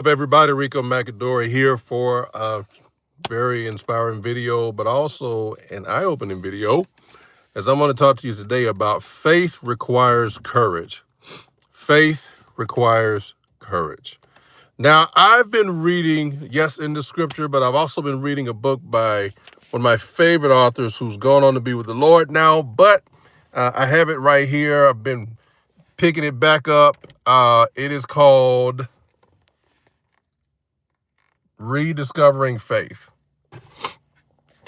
Up, everybody? Ricco McAdory here for a very inspiring video, but also an eye-opening video, as I'm going to talk to you today about faith requires courage. Faith requires courage. Now, I've been reading, yes, in the scripture, but I've also been reading a book by one of my favorite authors who's gone on to be with the Lord now, but I have it right here. I've been picking it back up. It is called Rediscovering Faith.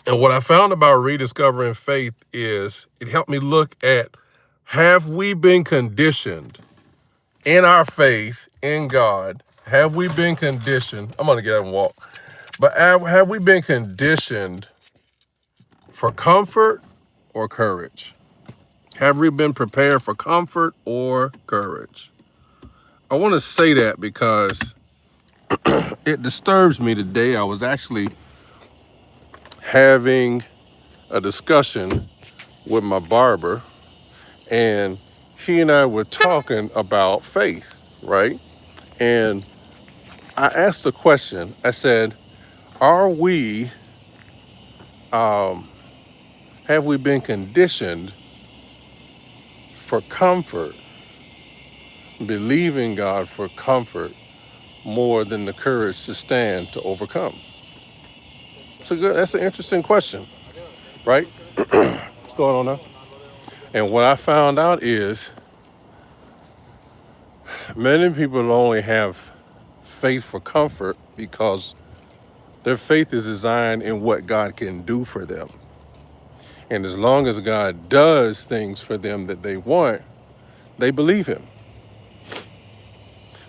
And what I found about rediscovering faith is it helped me look at, have we been conditioned in our faith in God? Have we been conditioned? I'm going to get up and walk. But have we been conditioned for comfort or courage? Have we been prepared for comfort or courage? I want to say that because it disturbs me today. I was actually having a discussion with my barber, and he and I were talking about faith, right? And I asked a question. I said, are we, have we been conditioned for comfort, believing God for comfort more than the courage to stand to overcome? That's an interesting question, right? What's going on now? And what I found out is many people only have faith for comfort because their faith is designed in what God can do for them. And as long as God does things for them that they want, they believe him.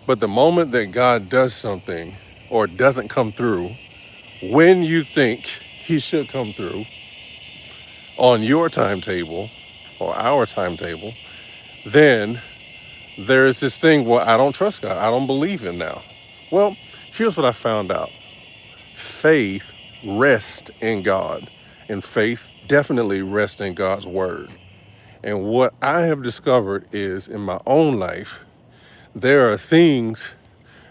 But the moment that God does something or doesn't come through when you think he should come through on your timetable or our timetable, then there is this thing, well, I don't trust God. I don't believe him now. Well, here's what I found out. Faith rests in God, and faith definitely rests in God's word. And what I have discovered is in my own life, there are things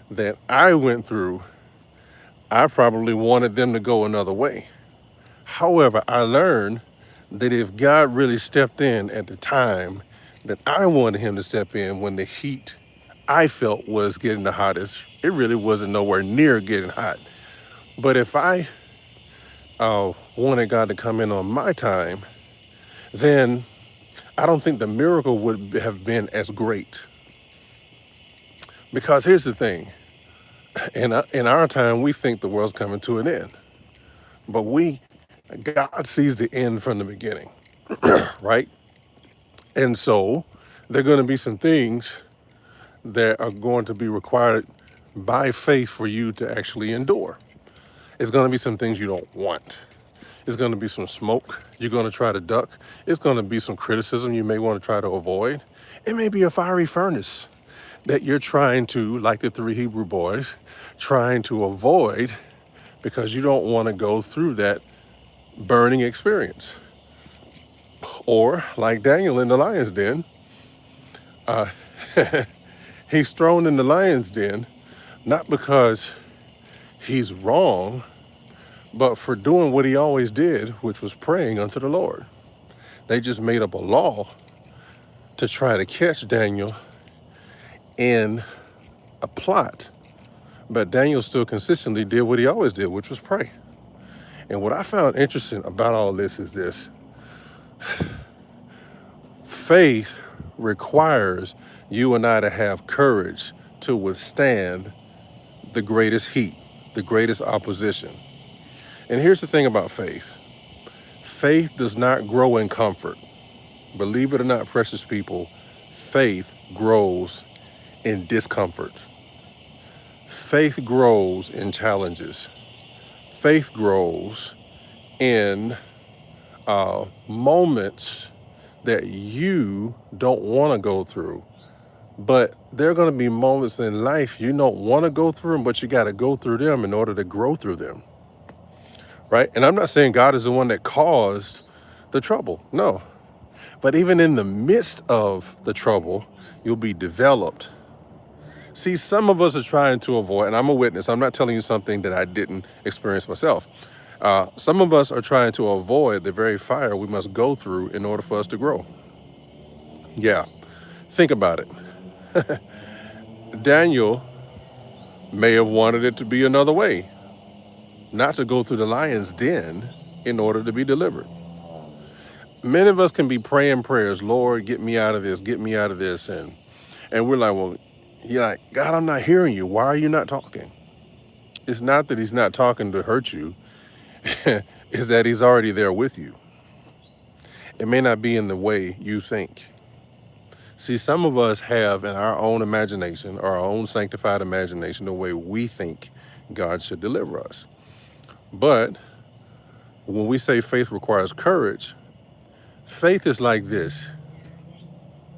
that I went through. I probably wanted them to go another way. However, I learned that if God really stepped in at the time that I wanted him to step in, when the heat I felt was getting the hottest, it really wasn't nowhere near getting hot. But if I wanted God to come in on my time, then I don't think the miracle would have been as great. Because here's the thing. In our time, we think the world's coming to an end. But God sees the end from the beginning, right? And so there are going to be some things that are going to be required by faith for you to actually endure. It's going to be some things you don't want. It's going to be some smoke you're going to try to duck. It's going to be some criticism you may want to try to avoid. It may be a fiery furnace that you're trying to, like the 3 Hebrew boys, trying to avoid because you don't want to go through that burning experience. Or like Daniel in the lion's den, he's thrown in the lion's den, not because he's wrong, but for doing what he always did, which was praying unto the Lord. They just made up a law to try to catch Daniel in a plot. But Daniel still consistently did what he always did, which was pray. And what I found interesting about all this is this. Faith requires you and I to have courage to withstand the greatest heat, the greatest opposition. And here's the thing about faith. Faith does not grow in comfort. Believe it or not, precious people, faith grows in discomfort. Faith grows in challenges. Faith grows in moments that you don't want to go through. But there are going to be moments in life you don't want to go through them, but you got to go through them in order to grow through them. Right? And I'm not saying God is the one that caused the trouble. No. But even in the midst of the trouble, you'll be developed See, some of us are trying to avoid, and I'm a witness, I'm not telling you something that I didn't experience myself. Some of us are trying to avoid the very fire we must go through in order for us to grow. Yeah, think about it. Daniel may have wanted it to be another way, not to go through the lion's den in order to be delivered. Many of us can be praying prayers, Lord, get me out of this, get me out of this. And we're like, well, you're like, God, I'm not hearing you. Why are you not talking? It's not that he's not talking to hurt you, it's that he's already there with you. It may not be in the way you think. See, some of us have in our own imagination, or our own sanctified imagination, the way we think God should deliver us. But when we say faith requires courage, faith is like this.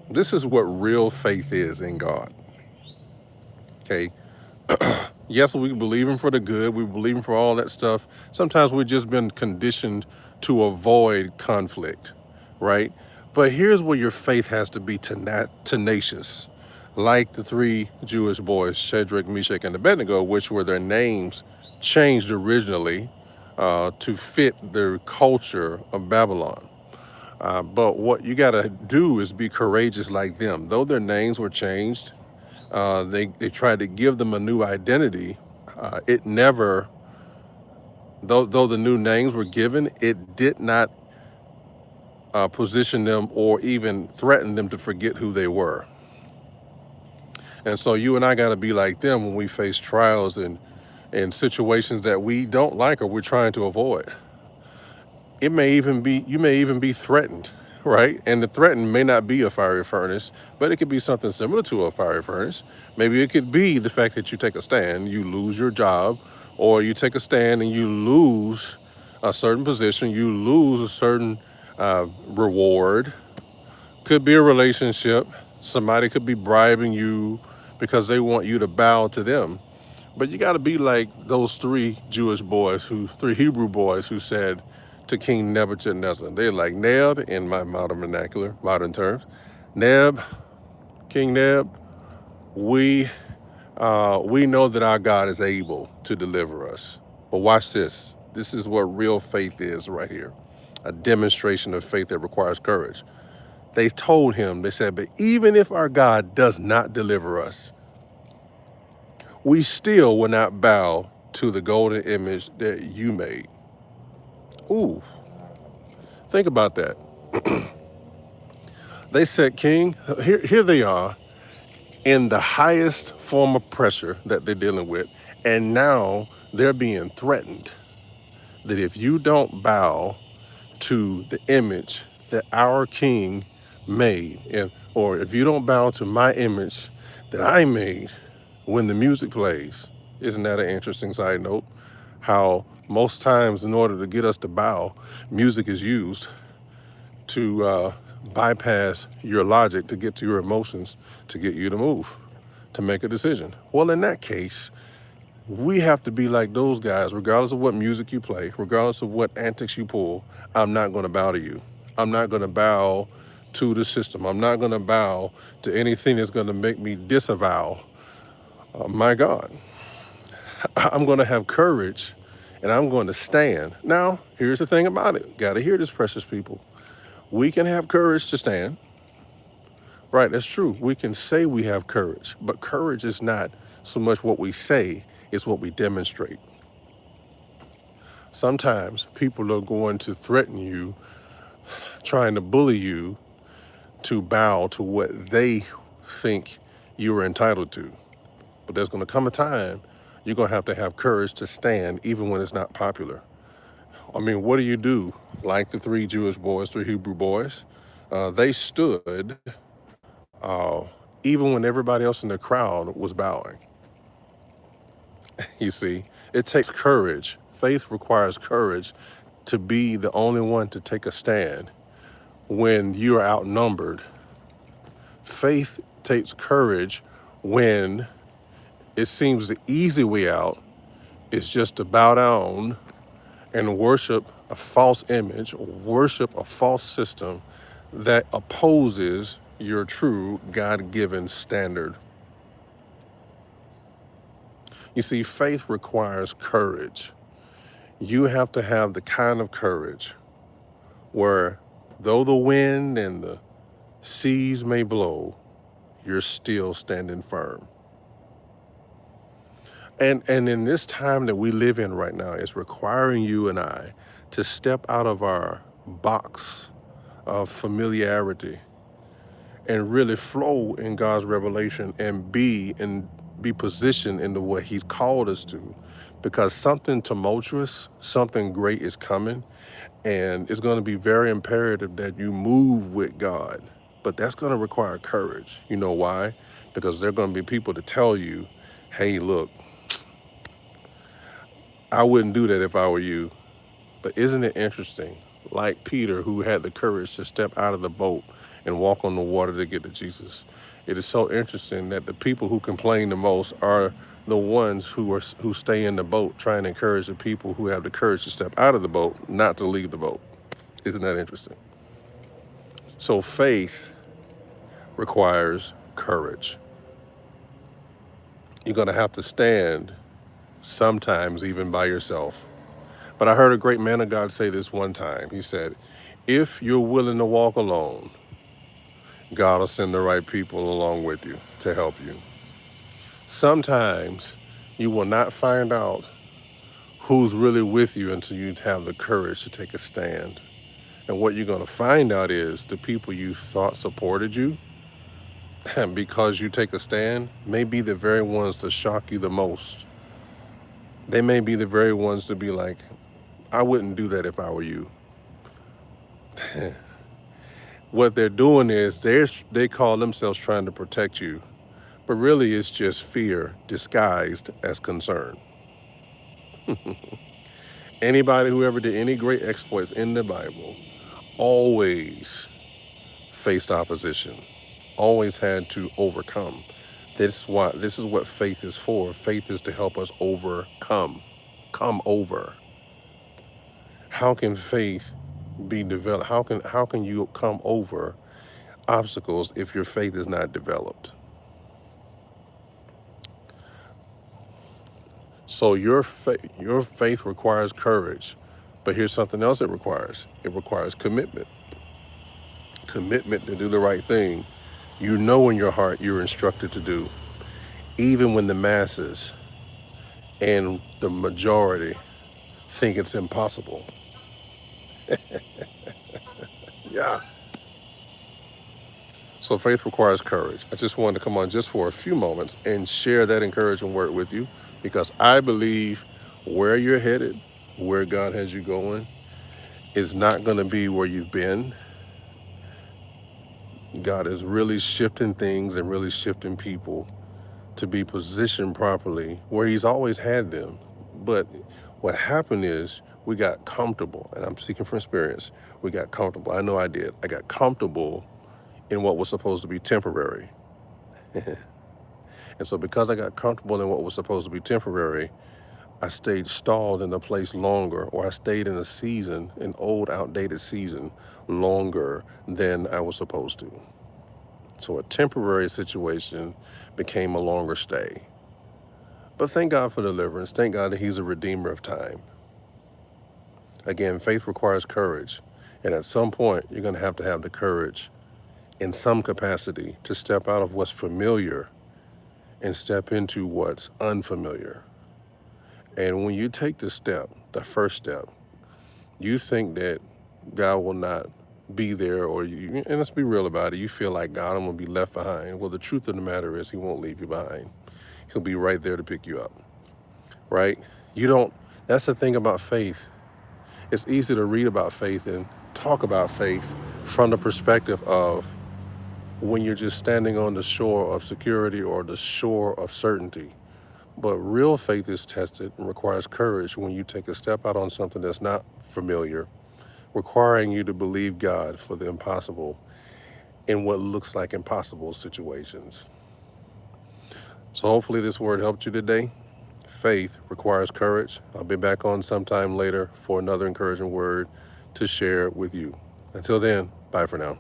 This is what real faith is in God. Okay. Yes, we believe him for the good. We believe him for all that stuff. Sometimes we've just been conditioned to avoid conflict, right? But here's where your faith has to be tenacious. Like the three Jewish boys, Shadrach, Meshach, and Abednego, which were their names changed originally to fit the culture of Babylon. But what you got to do is be courageous like them. Though their names were changed, they tried to give them a new identity. It never, though the new names were given, it did not position them or even threaten them to forget who they were. And so you and I got to be like them when we face trials and situations that we don't like or we're trying to avoid. You may even be threatened, right? And the threatened may not be a fiery furnace, but it could be something similar to a fiery furnace. Maybe it could be the fact that you take a stand, you lose your job, or you take a stand and you lose a certain position, you lose a certain reward. Could be a relationship. Somebody could be bribing you because they want you to bow to them. But you got to be like those three Hebrew boys who said to King Nebuchadnezzar, they're like, Neb, in my modern vernacular, modern terms, Neb, King Neb, we know that our God is able to deliver us. But watch this. This is what real faith is right here. A demonstration of faith that requires courage. They told him, they said, but even if our God does not deliver us, we still will not bow to the golden image that you made. Ooh, think about that. They said, King, here they are in the highest form of pressure that they're dealing with. And now they're being threatened that if you don't bow to the image that our king made, or if you don't bow to my image that I made when the music plays. Isn't that an interesting side note? How most times in order to get us to bow, music is used to bypass your logic, to get to your emotions, to get you to move, to make a decision. Well, in that case, we have to be like those guys, regardless of what music you play, regardless of what antics you pull. I'm not going to bow to you. I'm not going to bow to the system. I'm not going to bow to anything that's going to make me disavow my God. I'm going to have courage and I'm going to stand. Now, here's the thing about it. Got to hear this, precious people. We can have courage to stand. Right, that's true. We can say we have courage, but courage is not so much what we say, it's what we demonstrate. Sometimes people are going to threaten you, trying to bully you to bow to what they think you are entitled to. But there's going to come a time you're going to have courage to stand even when it's not popular. I mean, what do you do? Like the three Jewish boys, three Hebrew boys, they stood even when everybody else in the crowd was bowing. You see, it takes courage. Faith requires courage to be the only one to take a stand when you are outnumbered. Faith takes courage when it seems the easy way out is just to bow down and worship a false image, worship a false system that opposes your true God-given standard. You see, faith requires courage. You have to have the kind of courage where, though the wind and the seas may blow, you're still standing firm. And in this time that we live in right now, it's requiring you and I to step out of our box of familiarity and really flow in God's revelation and be positioned in the way He's called us to. Because something tumultuous, something great is coming, and it's going to be very imperative that you move with God. But that's going to require courage. You know why? Because there are going to be people to tell you, hey, look, I wouldn't do that if I were you. But isn't it interesting? Like Peter, who had the courage to step out of the boat and walk on the water to get to Jesus. It is so interesting that the people who complain the most are the ones who stay in the boat, trying to encourage the people who have the courage to step out of the boat, not to leave the boat. Isn't that interesting? So faith requires courage. You're going to have to stand sometimes even by yourself. But I heard a great man of God say this one time. He said, if you're willing to walk alone, God will send the right people along with you to help you. Sometimes you will not find out who's really with you until you have the courage to take a stand. And what you're going to find out is the people you thought supported you, and because you take a stand, may be the very ones to shock you the most. They may be the very ones to be like, I wouldn't do that if I were you. What they're doing is they call themselves trying to protect you, but really it's just fear disguised as concern. Anybody who ever did any great exploits in the Bible always faced opposition, always had to overcome. This is what faith is for. Faith is to help us overcome, come over. How can faith be developed? How can you come over obstacles if your faith is not developed? So your faith requires courage, but here's something else it requires. It requires commitment. Commitment to do the right thing. You know in your heart you're instructed to do, even when the masses and the majority think it's impossible. Yeah. So faith requires courage. I just wanted to come on just for a few moments and share that encouraging word with you, because I believe where you're headed, where God has you going, is not going to be where you've been. God is really shifting things and really shifting people to be positioned properly where He's always had them. But what happened is we got comfortable, and I'm speaking from experience. We got comfortable. I know I did. I got comfortable in what was supposed to be temporary. And so because I got comfortable in what was supposed to be temporary, I stayed stalled in a place longer, or I stayed in a season, an old, outdated season, longer than I was supposed to. So a temporary situation became a longer stay. But thank God for deliverance. Thank God that He's a redeemer of time. Again, faith requires courage. And at some point, you're going to have the courage in some capacity to step out of what's familiar and step into what's unfamiliar. And when you take the step, the first step, you think that God will not be there, or you, and let's be real about it, you feel like God will be left behind. Well, the truth of the matter is He won't leave you behind. He'll be right there to pick you up, right? You don't, that's the thing about faith. It's easy to read about faith and talk about faith from the perspective of when you're just standing on the shore of security or the shore of certainty. But real faith is tested and requires courage when you take a step out on something that's not familiar, requiring you to believe God for the impossible in what looks like impossible situations. So hopefully this word helped you today. Faith requires courage. I'll be back on sometime later for another encouraging word to share with you. Until then, bye for now.